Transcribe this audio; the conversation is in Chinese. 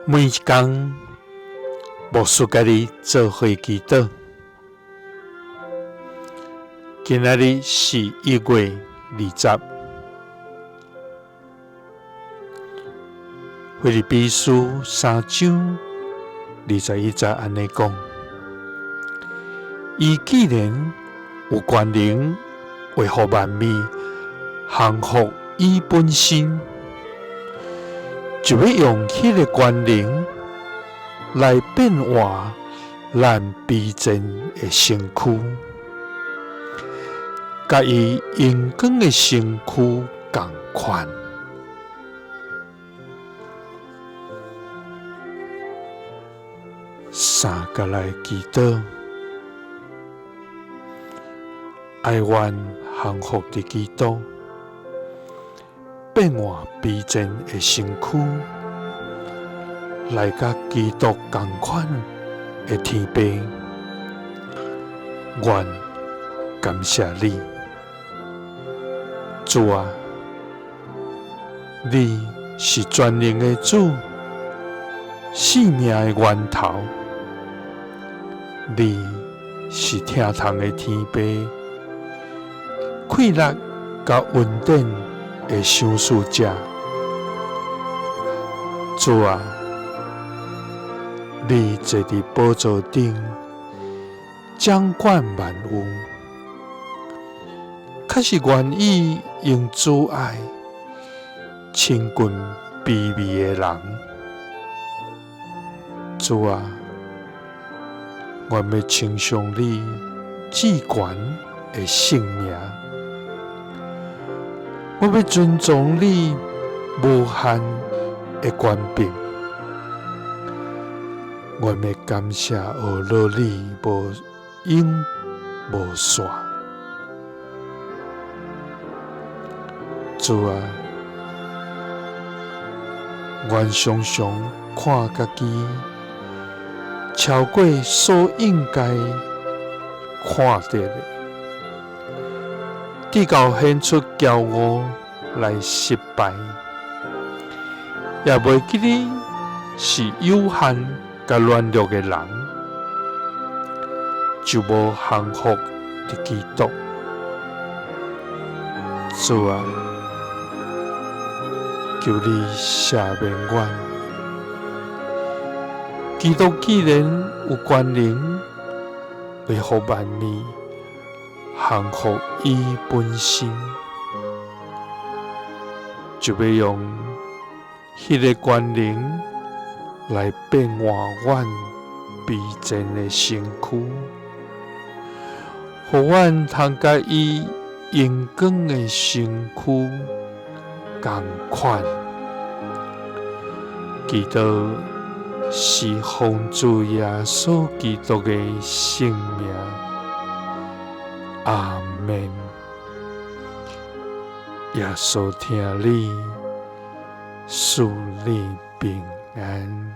每一天，牧师甲你做伙祈祷。今仔日是1月20，腓立比书3章21节安尼讲：伊既然有权能维护万物，降服伊本身，就要用迄个权能来变化咱卑贱的身躯，甲伊荣光的身躯同款。三个来祈祷，爱愿降服伫基督，变化卑贱的身躯，来甲基督同款的天父。愿感谢你，主啊！你是全能的主，生命的源头。你是疼痛的天父，快乐甲稳定的赏赐者。主啊！你坐伫宝座顶，掌管万物，确实愿意用主爱亲近卑微的人。主啊！我要称颂你至权的圣名，我要尊重你无限的权柄，我要感谢学乐你无影无线。主啊！我常常看家己超过所应该看到的，直到显出骄傲来失败，也袂记你是有限甲软弱的人，就无降服伫基督。主啊！求你赦免我。基督既然有权能维护万物，降服伊本身，就要用迄个权能来变化阮卑贱的身躯，互阮通甲伊荣光的身躯同款。基督是奉主耶稣基督的圣名，阿们。耶稣听你，赐你平安。